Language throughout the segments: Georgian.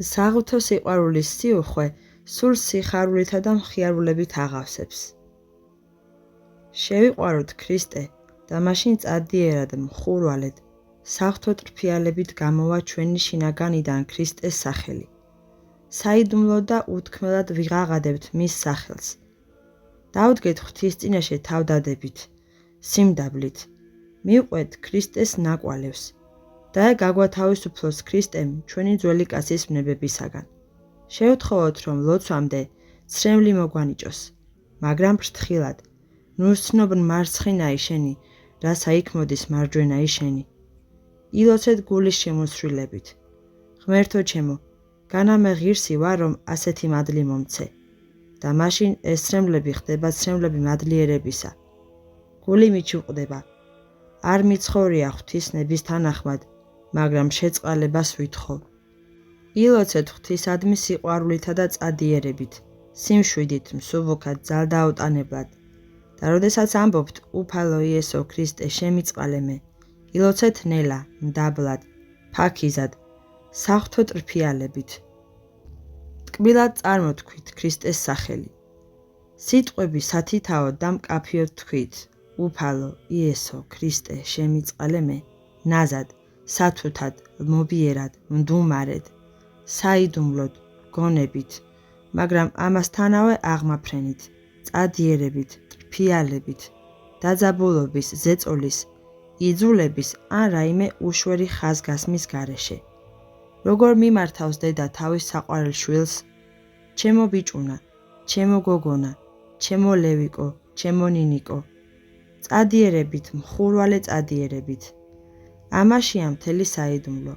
საღვთო სიყვარულის სიუხვე სულ სიხარულითა და მხიარულებით აღავსებს. შევიყვაროთ ქრისტე და მაშინ წადიერად მხურვალედ საღვთო ტრფიალებით გამოვა ჩვენი შინაგანიდან ქრისტეს სახელი. საიდუმლოდ და უთქმელად ვიღაღადებთ მის სახელს. დავდგეთ ღვთის წინაშე თავდადებით, სიმდაბლით, მივყვეთ ქრისტეს ნაკვალევს და გაგვათავისუფლოს ქრისტემ ჩვენი ძველი კაცის ვნებებისაგან. შევთხოვოთ, რომ ლოცვამდე ცრემლი მოგვანიჭოს, მაგრამ ფრთხილად, ნუსცნობ მარცხინაი შენი, რასა იქ მოდის მარჯვენაი შენი. ილოცეთ გულის შემოსვლილებით. ღმერთო ჩემო, განამე ღირსი ვარ, რომ ასეთი მადლი მომცე და მაშინ ეს ცრემლები ხდება ცრემლები მადლიერებისა. გული მიჩუყდება. არ მიცხოვრია ღვთისნების თანახმად, მაგრამ შეწყალებას ვითხოვ. ილოცეთ ღვთისადმი სიყვარულითა და წადიერებით, სიმშვიდით, მსუბუქად, ძალდაოტანებლად. და როდესაც ამბობთ უფალო იესო ქრისტე შემიწყალე მე, ილოცეთ ნელა, მდაბლად, ფაქიზად, საღვთო ტრფიალებით. ტკბილად წარმოთქვით ქრისტეს სახელი. სიტყვები სათითაოდ და მკაფიოდ თქვით, უფალო იესო ქრისტე შემიწყალე მე, ნაზად, სათუთად, მობიერად, მდუმარედ, საიდუმლოდ, გონებით, მაგრამ ამასთანავე აღმაფრენით, წადიერებით, ტრფიალებით, დაძაბულობის, ზეწოლის, იძულების ან რაიმე უშვერი ხაზგასმის გარეშე. როგორ მიმართავს დედა თავის საყვარელ შვილს? ჩემო ბიჭუნა, ჩემო გოგონა, ჩემო ლევიკო, ჩემო ნინიკო. წადიერებით, მხურვალე წადიერებით. ამაშია მთელი საიდუმლო.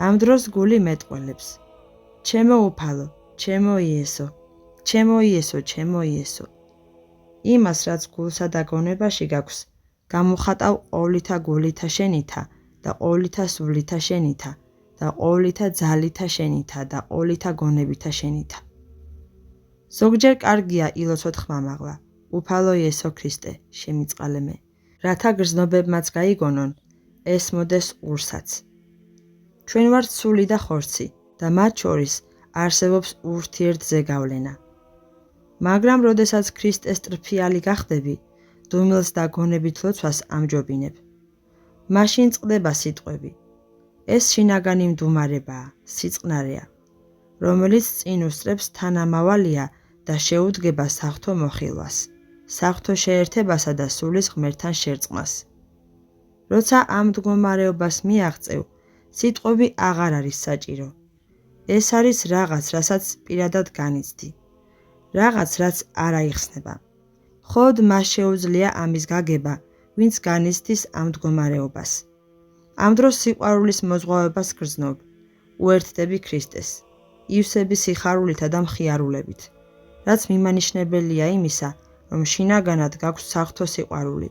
ამ დროს გული მეტყველებს. ჩემო უფალო, ჩემო იესო, ჩემო იესო, ჩემო იესო. იმას, რაც გულსა და გონებაში გაქვს, გამუხატავ ყოვლითა გულითა შენითა და ყოვლითა სულითა შენითა და ყოვლითა ძალითა შენითა და ყოვლითა გონებითა შენითა. ზოგჯერ კარგია ილოცოთ ხმამაღლა, უფალო იესო ქრისტე, შემიწყალე მე, რათა გრძნობებმაც გაიგონონ, ეს მოდეს ურსაც. ჩვენ ვართ სული და ხორცი და მათ შორის არსებობს ურთიერთზეგავლენა. მაგრამ როდესაც ქრისტეს ტრფიალი გახდები, დუმილს და გონებით ლოცვას ამჯობინებ. მაშინ წყდება სიტყვები. ეს შინაგანი მდუმარებაა, სიწყნარეა, რომელიც წინ უსწრებს თანამავალია და შეუდგება საღვთო მოხილვას, საღვთო შეერთებასა და სულის ღმერთთან შერწყმას. როცა ამ მდგომარეობას მიაღწევ, სიტყვები აღარ არის საჭირო. ეს არის რაღაც, რასაც პირადად განიცდი. რაღაც, რაც არ აიხსნება. მხოლოდ მას შეუძლია ამის გაგება, ვინც განიცდის ამ მდგომარეობას. ამ დროს სიყვარულის მოზღვავებას გრძნობ, უერთდები ქრისტეს, ივსები სიხარულითა და მხიარულებით, რაც მიმანიშნებელია იმისა, რომ შინაგანად გაქვს საღვთო სიყვარული,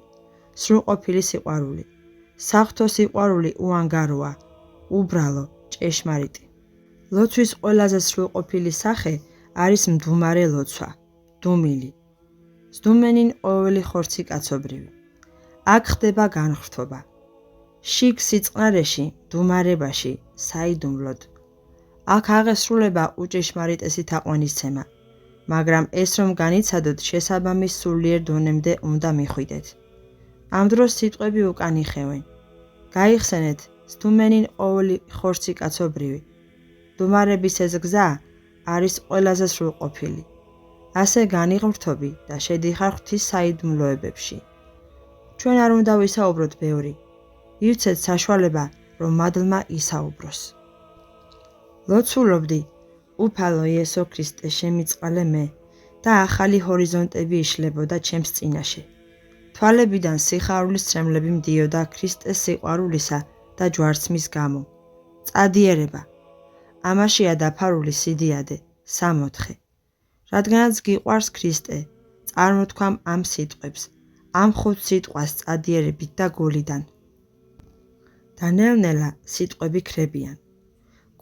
სრულყოფილი სიყვარული. საღვთო სიყვარული უანგაროა, უბრალო, ჭეშმარიტი. ლოცვის ყველაზე სრულყოფილი სახე არის მდუმარე ლოცვა, დუმილი. სდუმენინ ყოველი ხორცი კაცობრივი. აქ ხდება განხრთობა. შიგ სიწყნარეში, მდუმარებაში, საიდუმლოდ. აქ აღესრულება უჭეშმარიტესი თაყვანისცემა, მაგრამ ეს რომ განიცადოთ შესაბამის სულიერ დონემდე უნდა მიხვიდეთ. ამ დროს სიტყვები უკან იხევენ. გაიხსენეთ, სდუმენინ ყოველი ხორცი კაცობრივი. მდუმარების ეს გზა არის ყველაზე სრულყოფილი. ასე განიღმრთობი და შედიხარ ღვთის საიდუმლოებებში. ჩვენ არ უნდა ვისაუბროთ ბევრი. ივცეთ საშუალება, რომ მადლმა ისაუბროს. ლოცულობდი, უფალო იესო ქრისტე შემიწყალე მე და ახალი ჰორიზონტები იშლებოდა ჩემს წინაშე. თვალებიდან სიხარულის ცრემლები მდიოდა ქრისტეს სიყვარულისა და ჯვარცმის გამო. წადიერება. ამაშია დაფარული სიდიადე, სამოთხე. რადგანაც გიყვარს ქრისტე, წარმოთქვამ ამ სიტყვებს, ამ ხუთ სიტყვას წადიერებით და გულიდან. და ნელ-ნელა სიტყვები ქრებიან.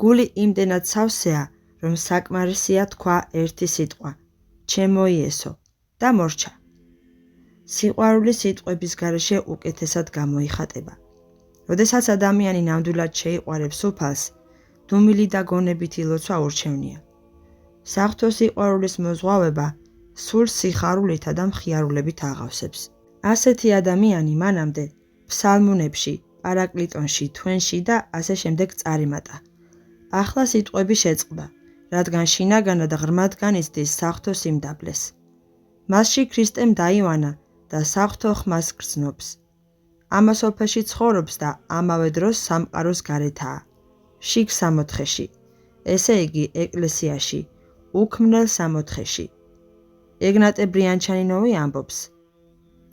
გული იმდენად სავსეა, რომ საკმარისია თქვა ერთი სიტყვა, ჩემო იესო, და მორჩა. სიყვარული სიტყვების გარეშე უკეთესად გამოიხატება. როდესაც ადამიანი ნამდვილად შეიყვარებს უფალს, დუმილი და გონებითი ლოცვა ურჩევნია. საღვთო სიყვარულის მოზღვავება სულ სიხარულითა და მხიარულებით აღავსებს. ასეთი ადამიანი მანამდე ფსალმუნებში, პარაკლიტონში, თვენში და ასე შემდეგ წარიმატა. ახლა სიტყვები შეწყდა, რადგან შინაგანა და ღრმად განიცდის საღვთო სიმდაბლეს. მასში ქრისტემ დაივანა და საღვთო ხმას გრძნობს. ამასოფეში ცხოვრობს და ამავე დროს სამყაროს გარეთაა. შიგ სამოთხეში, ესე იგი ეკლესიაში, უქმნელ სამოთხეში. ეგნატე ბრიანჩანინოვი ამბობს: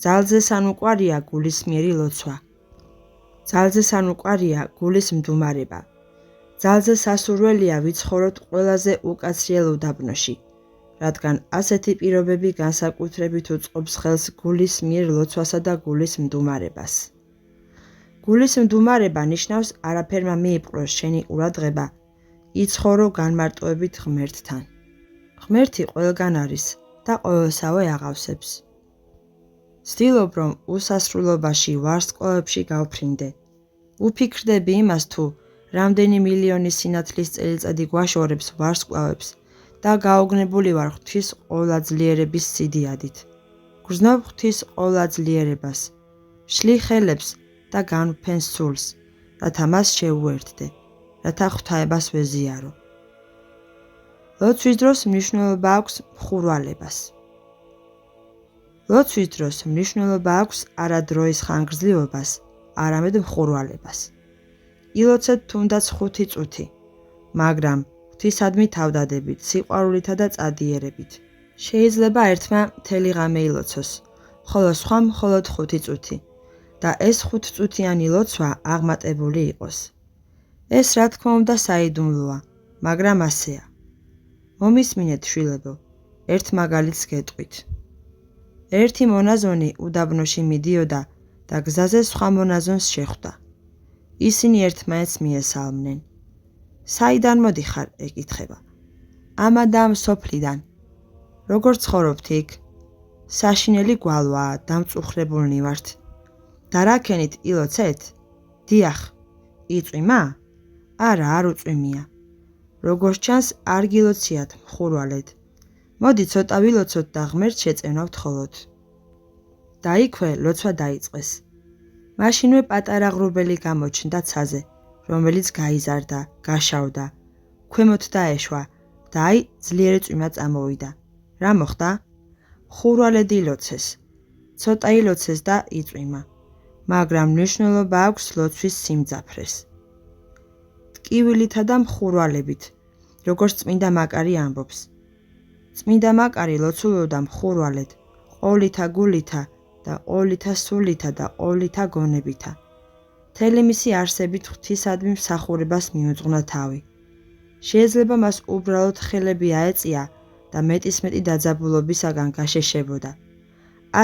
ძალზე სანუკვარია გულისმიერი ლოცვა. ძალზე სანუკვარია გულის მდუმარება. ძალზე სასურველია ვიცხოვროთ ყველაზე უკაცრიელ უდაბნოში, რადგან ასეთი პირობები განსაკუთრებით უწყობს ხელს გულის მიერ ლოცვასა და გულის მდუმარებას. გულის მდუმარება ნიშნავს არაფერმა მიიპყროს შენი ყურადღება, იცხოვრო განმარტოებით ღმერთთან. ღმერთი ყველგან არის და ყოველსავე აღავსებს. ვცდილობ, რომ უსასრულობაში ვარსკვლავებში გავფრინდე. უფიქრდები იმას თუ რამდენი მილიონი სინათლის წელიწადი გვაშორებს ვარსკვლავებს და გაოგნებული ვარ ღვთის ყოვლადძლიერების სიდიადით. გრძნობ ღვთის ყოვლადძლიერებას, ვშლი ხელებს და განვფენ სულს, რათა მას შევუერთდე, რათა ღვთაებას ვეზიარო. ლოცვის დროს მნიშვნელობა აქვს მხურვალებას. ლოცვის დროს მნიშვნელობა აქვს არა დროის ხანგრძლივობას, არამედ მხურვალებას. ილოცეთ თუნდაც 5 წუთი, მაგრამ ღვთისადმი თავდადებით, სიყვარულითა და წადიერებით. შეიძლება ერთმა მთელი ღამე ილოცოს, ხოლო სხვამ მხოლოდ 5 წუთი და ეს 5-წუთიანი ლოცვა აღმატებული იყოს. ეს რა თქმა უნდა საიდუმლოა, მაგრამ ასეა. მომისმინეთ შვილებო, ერთ მაგალითს გეტყვით. ერთი მონაზონი უდაბნოში მიდიოდა და გზაზე სხვა მონაზონს შეხვდა. ისინი ერთმანეთს მიესალმნენ. საიდან მოდიხარ? ეკითხება. ამა და ამ სოფლიდან. როგორ ცხოვრობთ იქ? საშინელი გვალვაა, დამწუხრებულნი ვართ. და რა ქენით ილოცეთ? დიახ. იწვიმა? არა, არ უწვიმია. როგორც ჩანს, არ გილოციათ მხურვალედ. მოდი ცოტა ვილოცოთ და ღმერთს შეწევნავთ ხოლოთ. და იქვე ლოცვა დაიწყეს. მაშინვე პატარა ღრუბელი გამოჩნდა ცაზე, რომელიც გაიზარდა, გაშავდა, ქვემოთ დაეშვა და აი ძლიერი წვიმა წამოვიდა. რა მოხდა? მხურვალედ ილოცეს. ცოტა ილოცეს და იწვიმა, მაგრამ მნიშვნელობა აქვს ლოცვის სიმძაფრეს. ტკივილითა და მხურვალებით, როგორც წმინდა მაკარი ამბობს. წმინდა მაკარი ლოცულობდა მხურვალედ, ყოვლითა გულითა და ყოვლითა სულითა და ყოვლითა გონებითა. მთელი მისი არსებით ღვთისადმი მსახურებას მიუძღვნა თავი. შეიძლება მას უბრალოდ ხელები აეწია და მეტისმეტი დაძაბულობისაგან გაშეშებოდა.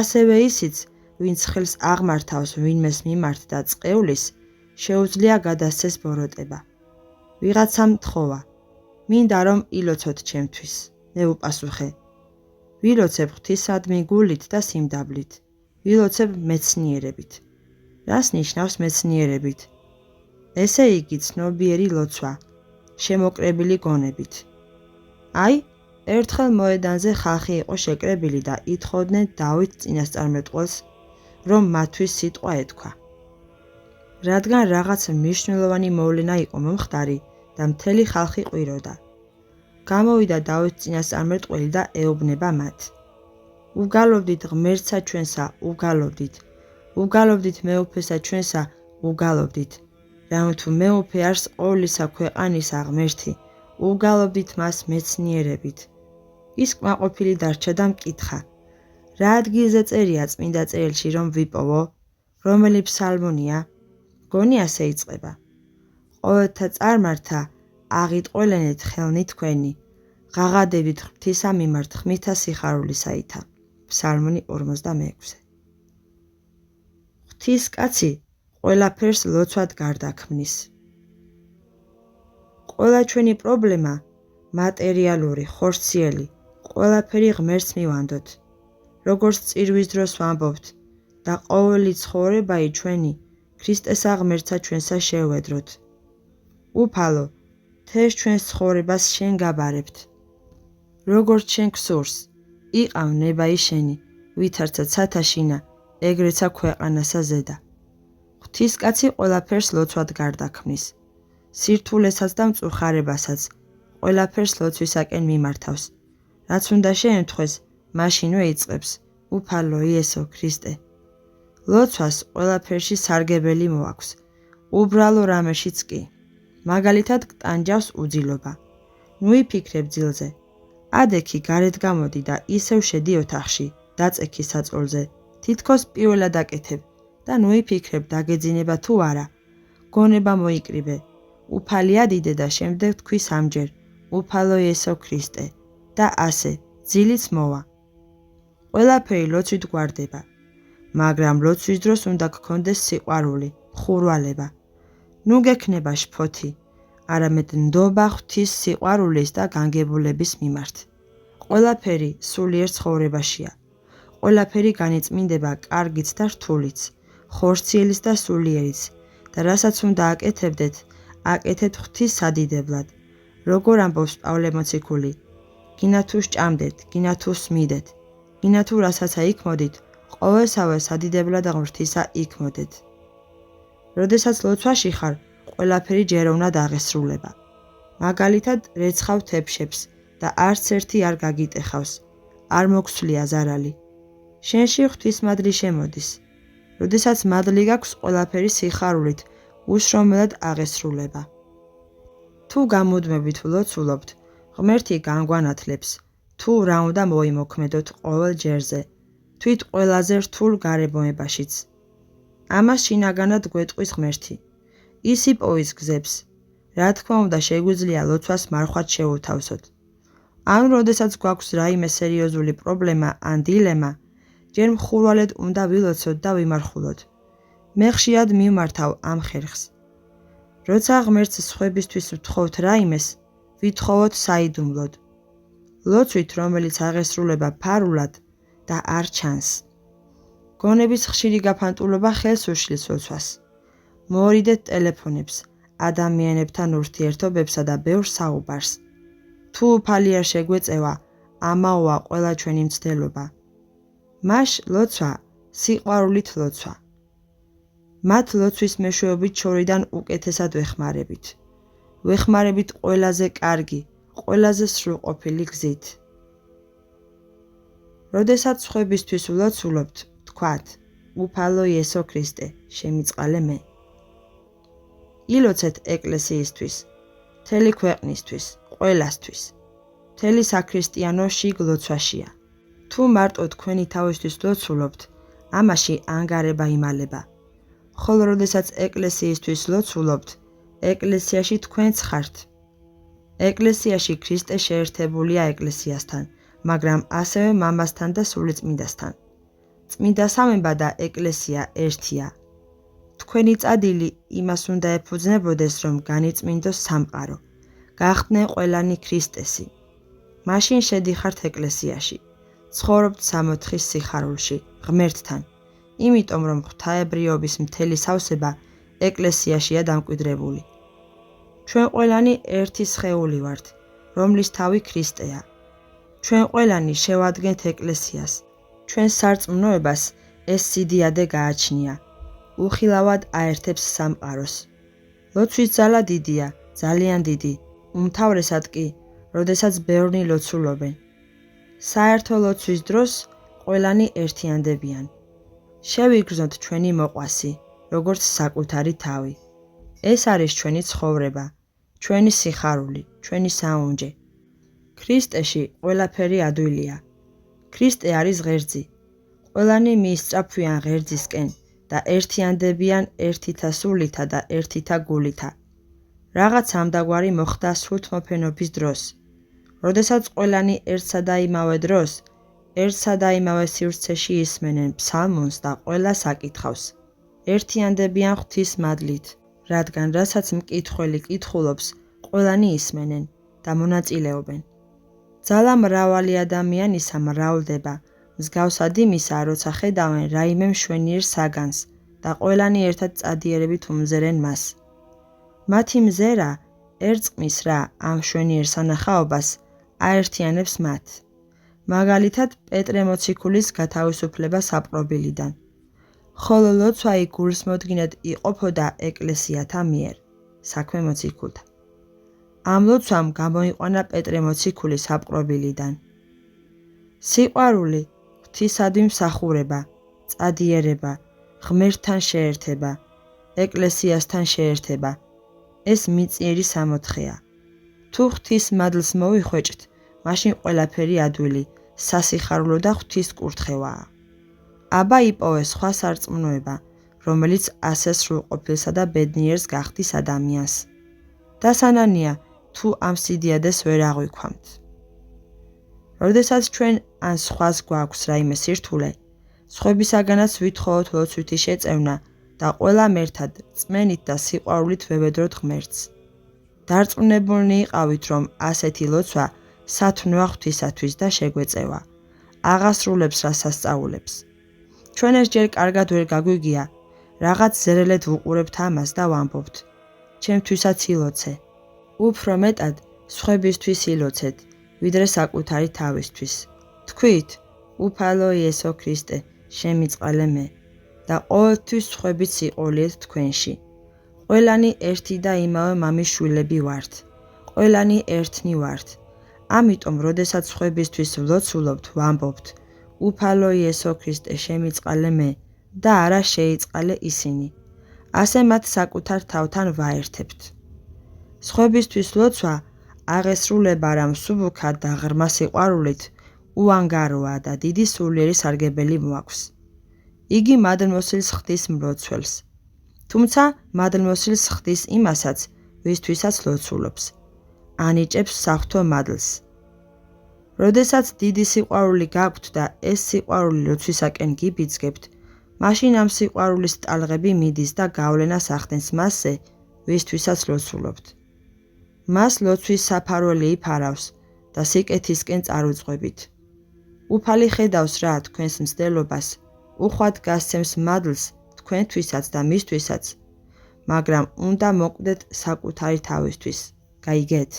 ასევე ისიც, ვინც ხელს აღმართავს ვინმეს მიმართ და წყევლის, შეუძლია გადასცეს ბოროტება. ვიღაცამ თხოვა, მინდა რომ ილოცოთ ჩემთვის. მე უპასუხე, ვილოცებ ღვთისადმი გულით და სიმდაბლით, ვილოცებ მეცნიერებით. რას ნიშნავს მეცნიერებით? ესე იგი ცნობიერი ლოცვა, შემოკრებილი გონებით. აი, ერთხელ მოედანზე ხალხი იყო შეკრებილი და ითხოვდნენ დავით წინასწარმეტყველს, რომ მათთვის სიტყვა ეთქვა. რადგან რაღაც მნიშვნელოვანი მოვლენა იყო მომხდარი და მთელი ხალხი ყვიროდა. გამოვიდა დავით წინასწარმეტყველი და ეუბნება მათ. უგალობდით ღმერთსა ჩვენსა, უგალობდით. უგალობდით მეუფესა ჩვენსა, უგალობდით. რამ თუ მეუფე არს ყოვლისა ქვეყანისა ღმერთი, უგალობდით მას მეცნიერებით. ის კმაყოფილი დარჩა და მკითხა. რა ადგილზე წერია წმინდა წერილში რომ ვიპოვო? რომელი ფსალმუნია? გონი ასე იწყება. ყოველთა წარმართა აღიტყველენეთ ხელნი თქვენი, ღაღადებით ღვთისა მიმართ ხმითა სიხარულისაითა. ფსალმუნი 46. ღვთის კაცი ყველაფერს ლოცვად გარდაქმნის. ყველა ჩვენი პრობლემა მატერიალური, ხორციელი, ყველაფერი ღმერთს მივანდოთ. როგორც წირვის დროს ვამბობთ და ყოველი ცხოვრებაი ჩვენი ქრისტესა ღმერთსა ჩვენსა შევედროთ. უფალო, მთელს ჩვენს ცხოვრებას შენ გაბარებთ. როგორც შენ გსურს, იყავ ნება შენი, ვითარცა ცათაშინა, ეგრეცა ქვეყანასა ზედა. ღვთისკაცი ყველაფერს ლოცვად გარდაქმნის. სირთულესაც და მწუხარებასაც ყველაფერს ლოცვისაკენ მიმართავს. რაც უნდა შეემთხვეს, მაშინვე იწყებს, უფალო იესო ქრისტე. ლოცვას ყველაფერში სარგებელი მოაქვს, უბრალო რამეშიც კი. მაგალითად გტანჯავს უძილობა. ნუ იფიქრებ ძილზე. ადექი გარეთ გამოდი და ისევ შედი ოთახში, დაწექი საწოლზე, თითქოს პირველად აკეთებ და ნუ იფიქრებ დაგეძინება თუ არა. გონება მოიკრიბე. უფალი ადიდე და შემდეგ თქვი სამჯერ, უფალო იესო ქრისტე და ასე, ძილიც მოვა. ყველაფერი ლოცვით გვარდება, მაგრამ ლოცვის დროს უნდა გქონდეს სიყვარული, ხურვალება. ნუ გექნება შფოთი, არამედ ნდობა ღვთის სიყვარულის და განგებულების მიმართ. ყველაფერი სულიერ ცხოვრებაშია. ყველაფერი განიწმინდება კარგიც და რთულიც, ხორციელიც და სულიერიც და რასაც უნდა აკეთებდეთ, აკეთეთ ღვთის სადიდებლად. როგორ ამბობს პავლე მოციქული, გინა თუ სჭამდეთ, გინა თუ სმიდეთ, გინა თუ რასაცა იქმოდით, ყოველსავე სადიდებლად ღმრთისა იქმოდეთ. როდესაც ლოცვაში ხარ, ყველაფერი ჯეროვნად აღესრულება. მაგალითად, რეცხავ თეფშებს და არც ერთი არ გაგიტეხავს, არ მოგცვლია ზარალი. შენში ღვთის მადლი შემოდის. როდესაც მადლი გაქვს, ყველაფერი სიხარულით, უშრომელად აღესრულება. თუ გამუდმებით ვლოცულობთ, ღმერთი განგვანათლებს, თუ რა უნდა მოიმოქმედოთ ყოველ ჯერზე, თვით ყველაზე რთულ გარემოებაშიც. ამას შინაგანად გვეტყვის ღმერთი. ის იპოვის გზებს. რა თქმა უნდა შეგვიძლია ლოცვას მარხვად შევუთავსოთ. ან როდესაც გვაქვს რაიმე სერიოზული პრობლემა ან დილემა, ჯერ მხურვალედ უნდა ვილოცოთ და ვიმარხულოთ. მე ხშირად მივმართავ ამ ხერხს. როცა ღმერთს სხვებისთვის ვთხოვთ რაიმეს, ვითხოვოთ საიდუმლოდ. ლოცვით, რომელიც აღესრულება ფარულად და არ ჩანს. გონების ხშირი გაფანტულობა ხელს უშლის ლოცვას. მოორიდეთ ტელეფონებს, ადამიანებთან ურთიერთობებსა და ბევრ საუბარს. თუ უფალი არ შეგვეწევა, ამაოა ყველა ჩვენი მცდელობა. მაშ ლოცვა, სიყვარულით ლოცვა. მათ ლოცვის მეშვეობით შორიდან უკეთესად ვეხმარებით. ვეხმარებით ყველაზე კარგი, ყველაზე სრულყოფილი გზით. როდესაც სხვებისთვის ვლოცულობთ, თქვათ, უფალო იესო ქრისტე, შემიწყალე მე. ილოცეთ ეკლესიისთვის, მთელი ქვეყნისთვის, ყველასთვის. მთელი საქრისტიანო შიგ ლოცვაშია. თუ მარტო თქვენი თავისთვის ლოცულობთ, ამაში ანგარება იმალება. ხოლო როდესაც ეკლესიისთვის ლოცულობთ, ეკლესიაში თქვენც ხართ. ეკლესიაში ქრისტე შეერთებულია ეკლესიასთან, მაგრამ ასევე მამასთან და სულიწმინდასთან. წმინდა სამება და ეკლესია ერთია. თქვენი წადილი იმას უნდა ეფუძნებოდეს, რომ განიწმინდოს სამყარო, გახდნენ ყველანი ქრისტესი. მაშინ შედიხართ ეკლესიაში, ცხოვრობთ სამოთხის სიხარულში, ღმერთთან, იმიტომ რომ ღვთაებრიობის მთელი სავსება ეკლესიაშია დამკვიდრებული. ჩვენ ყველანი ერთი სხეული ვართ, რომლის თავი ქრისტეა. ჩვენ ყველანი შევადგენთ ეკლესიას. ჩვენ სარწმუნოებას ეს სიდიადე გააჩნია. უხილავად აერთებს სამყაროს. ლოცვის ძალა დიდია, ძალიან დიდი, უმთავრესად კი, როდესაც ბევრნი ლოცულობენ. საერთო ლოცვის დროს ყველანი ერთიანდებიან. შევიგრძნოთ ჩვენი მოყვასი, როგორც საკუთარი თავი. ეს არის ჩვენი ცხოვრება, ჩვენი სიხარული, ჩვენი საუნჯე. ქრისტეში ყველაფერი ადვილია. ქრისტე არის ღერძი. ყველანი მიისწრაფვიან ღერძისკენ და ერთიანდებიან ერთითა სულითა და ერთითა გულითა. რაღაც ამდაგვარი მოხდა სულთმოფენობის დროს. როდესაც ყველანი ერთსა და იმავე დროს, ერთსა და იმავე სივრცეში ისმენენ ფსალმუნს და ყველას აკითხავს. ერთიანდებიან ღვთის მადლით, რადგან რასაც მკითხველი კითხულობს, ყველანი ისმენენ და მონაწილეობენ. ძალა მრავალი ადამიანისა მრავლდება, მსგავსად იმისა, როცა ხედავენ რაიმე მშვენიერ საგანს და ყველანი ერთად წადიერებით უმზერენ მას. მათი მზერა ერწყმის რა ამ შვენიერ სანახაობას აერთიანებს მათ. მაგალითად, პეტრე მოციქულის გათავისუფლება საპყრობილიდან. ხოლო ლოცვა იქ გულსმოდგინედ იყოფოდა ეკლესიათა მიერ, საქმე მოციქულთა. ამ ლოცვამ გამოიყვანა პეტრე მოციქული საპყრობილიდან. სიყვარული, ღვთისადმი მსახურება, წადიერება, ღმერთთან შეერთება, ეკლესიასთან შეერთება, ეს მიწიერი სამოთხეა. თუ ღვთის მადლს მოვიხვეჭთ, მაშინ ყველაფერი ადვილი, სასიხარულო და ღვთის კურთხევაა. აბა იპოვე სხვა სარწმუნოება, რომელიც ასე სრულყოფილსა და ბედნიერს გახდის ადამიანს. დასანანია, თუ ამ სიდიადეს ვერ აღვიქვამთ. როდესაც ჩვენ ან სხვას გვაქვს რაიმე სირთულე, სხვებისაგანაც ვითხოვოთ ლოცვითი შეწევნა და ყველამ ერთად წმენით და სიყვარულით ვევედროთ ღმერთს. დარწმუნებულნი იყავით, რომ ასეთი ლოცვა სათნოა ღვთისათვის და შეგვეწევა, აღასრულებს რა სასწაულებს. ჩვენ ეს ჯერ კარგად ვერ გაგვიგია, რაღაც ზერელედ ვუყურებთ ამას და ვამბობთ, ჩემთვისაც ილოცე. უფრო მეტად სხვებისთვის ილოცეთ, ვიდრე საკუთარი თავისთვის. თქვით, უფალო იესო ქრისტე, შემიწყალე მე და ყოველთვის სხვებით სიყოლიეთ თქვენში. ყველანი ერთი და იმავე მამის შვილები ვართ. ყველანი ერთნი ვართ. ამიტომ, როდესაც სხვებისთვის ვლოცულობთ, ვამბობთ, უფალო იესო ქრისტე, შემიწყალე მე და არა შეიწყალე ისინი. ასე მათ საკუთარ თავთან ვაერთებთ. სხვებისთვის ლოცვა აღესრულება რამ სუბუქად და ღრმა სიყვარულით უანგაროა და დიდი სულიერი სარგებელი მოაქვს. იგი მადლმოსილს ხდის მლოცველს. თუმცა მადლმოსილს ხდის იმასაც, ვისთვისაც ლოცულობს. ანიჭებს საღვთო მადლს. როდესაც დიდი სიყვარული გაქვთ და ეს სიყვარული ლოცვისაკენ გიბიძგებთ, მაშინ ამ სიყვარულის ტალღები მიდის და გავლენას ახდენს მასზე, ვისთვისაც ლოცულობთ. მას ლოცვის საფარველი იფარავს და სიკეთისკენ წარუძღვებით. უფალი ხედავს რა თქვენს მცდელობას, უხვად გასცემს მადლს თქვენთვისაც და მისთვისაც, მაგრამ უნდა მოკვდეთ საკუთარი თავისთვის, გაიგეთ?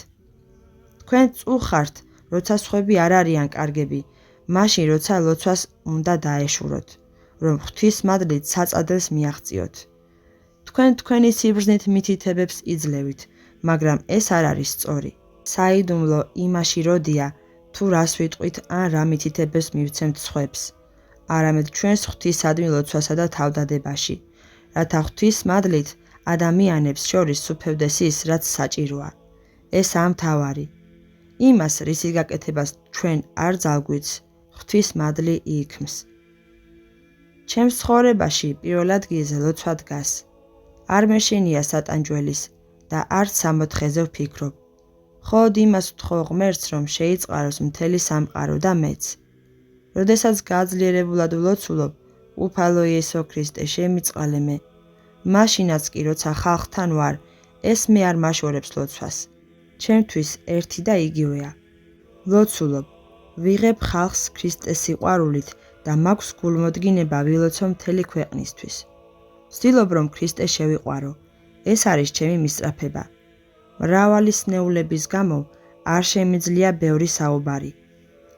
თქვენ წუხართ, როცა სხვები არ არიან კარგები, მაშინ როცა ლოცვას უნდა დაეშუროთ, რომ ღვთის მადლით საწადელს მიაღწიოთ. თქვენ თქვენი სიბრძნით მითითებებს იძლევით, მაგრამ ეს არ არის სწორი. საიდუმლო იმაში როდია, თუ რას ვიტყვით ან რა მითითებებს მივცემთ სხვებს, არამედ ჩვენს ღვთისადმი ლოცვასა და თავდადებაში, რათა ღვთის მადლით ადამიანებს შორის სუფევდეს ის, რაც საჭიროა. ეს ამთავარი. იმას, რისი გაკეთებას ჩვენ არ ძალგვიც, ღვთის მადლი იქმს. ჩემს ცხოვრებაში პირველ ადგილზე ლოცვა დგას. არ მეშინია სატანჯველის და არც სამოთხეზე ვფიქრობ. ხოდ იმას ვთხოვ ღმერთს, რომ შეიწყაროს მთელი სამყარო და მეც. როდესაც გაძლიერებულად ვლოცულობ, უფალო იესო ქრისტე, შემიწყალე მე. მაშინაც კი, როცა ხალხთან ვარ, ეს მე არ მაშორებს ლოცვას. ჩემთვის ერთი და იგივეა. ვლოცულობ, ვიღებ ხალხს ქრისტეს სიყვარულით და მაქვს გულმოდგინება ვილოცო მთელი ქვეყნისთვის. ვცდილობ, რომ ქრისტე შევიყვარო. ეს არის ჩემი მისწრაფება. მრავალი სნეულების გამო არ შემიძლია ბევრი საუბარი.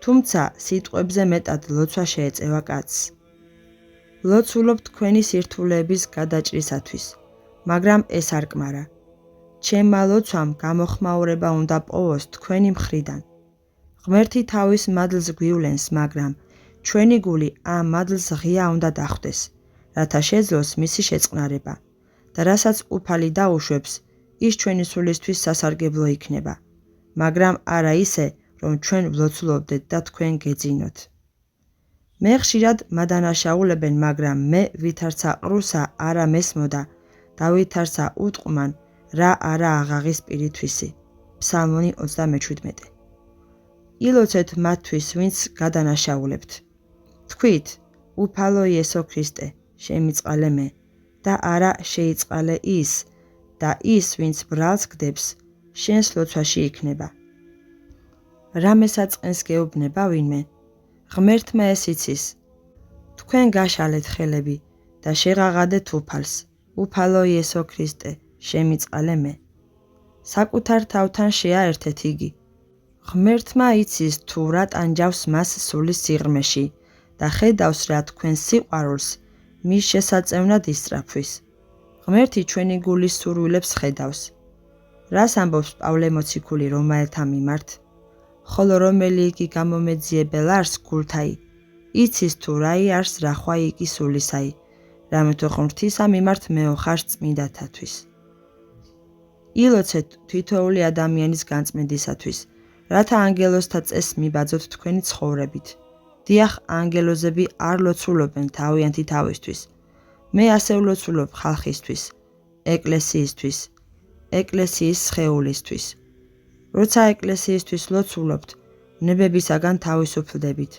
თუმცა სიტყვებზე მეტად ლოცვა შეეწევა კაცს. ვლოცულობ თქვენი სირთულეების გადაჭრისათვის, მაგრამ ეს არ კმარა. ჩემმა ლოცვამ გამოხმაურება უნდა პოვოს თქვენი მხრიდან. ღმერთი თავის მადლს გვივლენს, მაგრამ ჩვენი გული ამ მადლს ღია უნდა დახვდეს, რათა შეძლოს მისი შეწყნარება და რასაც უფალი დაუშვებს, ის ჩვენი სულისთვის სასარგებლო იქნება, მაგრამ არა ისე, რომ ჩვენ ვლოცულობდეთ და თქვენ გეძინოთ. მე ხშირად მადანაშაულებენ, მაგრამ მე ვითარცა ყრუსა არა მესმოდა და ვითარცა უტყმან რა არა აღაღის პირითვისი. ფსალმონი 37. ილოცეთ მათთვის, ვინც გადანაშაულებთ. თქვით, უფალო იესო ქრისტე, შემიწყალე მე და არა შეიწყალე ის და ის, ვინც ბრალს გდებს, შენს ლოცვაში იქნება. რამესაც გეუბნება ვინმე, ღმერთმა ეს იცის. თქვენ გაშალეთ ხელები და შეღაღადეთ უფალს, უფალო იესო ქრისტე, შემიწყალე მე. საკუთარ თავთან შეაერთეთ იგი. ღმერთმა იცის თუ რა ტანჯავს მას სულის სიღრმეში და ხედავს რა თქვენ სიყვარულს მის შესაწევნად ისწრაფვის. ღმერთი ჩვენი გულის სურვილებს ხედავს. რას ამბობს პავლე მოციქული რომაელთა მიმართ? ხოლო რომელი იგი გამომეძიებელ არს გულთაი, იცის თუ რაი არს რახვაი იგი სულისაი, რამეთო ღმრთისა მიმართ მეოხარ წმინდათათვის. ილოცეთ თითოეული ადამიანის განწმენდისათვის, რათა ანგელოზთა წესს მიბაძოთ თქვენი ცხოვრებით. დიახ, ანგელოზები არ ლოცულობენ თავიანთი თავისთვის. მე ასე ვლოცულობ ხალხისთვის, ეკლესიისთვის, ეკლესიის სხეულისთვის. როცა ეკლესიისთვის ლოცულობთ, ნებებისაგან თავისუფლდებით.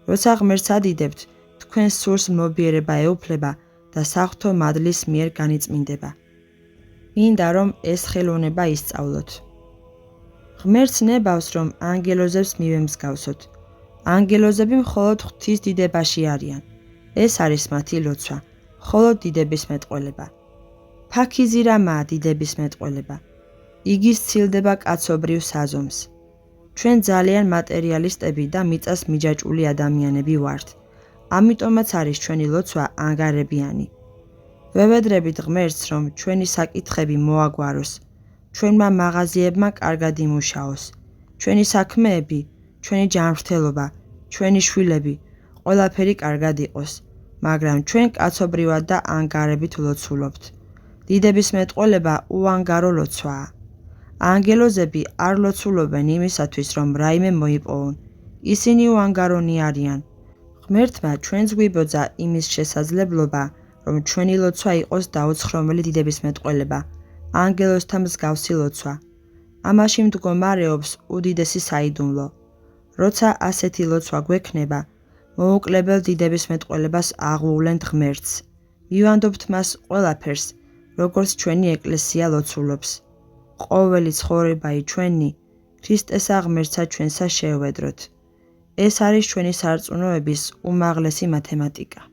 როცა ღმერთს ადიდებთ, თქვენს სურს მობიერება ეუფლება და საღვთო მადლის მიერ განიწმინდება. მინდა რომ ეს ხელოვნება ისწავლოთ. ღმერთს ნებავს რომ ანგელოზებს მივემსგავსოთ. ანგელოზები მხოლოდ ღვთის დიდებაში არიან. ეს არის მათი ლოცვა, მხოლოდ დიდების მეტყველება. ფაქიზი რამაა დიდების მეტყველება? იგი სცილდება კაცობრიუ საზომს. ჩვენ ძალიან მატერიალისტები და მიწას მიჯაჭვული ადამიანები ვართ. ამიტომაც არის ჩვენი ლოცვა ანგარებიანი. ვევედრებით ღმერთს რომ ჩვენი საკითხები მოაგვაროს, ჩვენმა მაღაზიებმა კარგად იმუშაოს, ჩვენი საქმეები, ჩვენი ჯანმრთელობა, ჩვენი შვილები, ყველაფერი კარგად იყოს, მაგრამ ჩვენ კაცობრიულად და ანგარებით ვლოცულობთ. დიდების მეტყველება უანგარო ლოცვაა. ანგელოზები არ ლოცულობენ იმისათვის რომ რაიმე მოიპოვონ, ისინი უანგარონი არიან. ღმერთმა ჩვენს გვიბოძა იმის შესაძლებლობა, რომ ჩვენი ლოცვა იყოს დაუცხრომელი დიდების მეტყველება, ანგელოზთა მსგავსი ლოცვა. ამაში მდგომარეობს უდიდესი საიდუმლო. როცა ასეთი ლოცვა გვექნება, მოუკლებელ დიდების მეტყველებას აღვუვლენთ ღმერთს. მივანდობთ მას ყველაფერს, როგორც ჩვენი ეკლესია ლოცულობს. ყოველი ცხოვრებაი ჩვენი ქრისტესა ღმერთსა ჩვენსა შეევედროთ. ეს არის ჩვენი სარწმუნოების უმაღლესი მათემატიკა.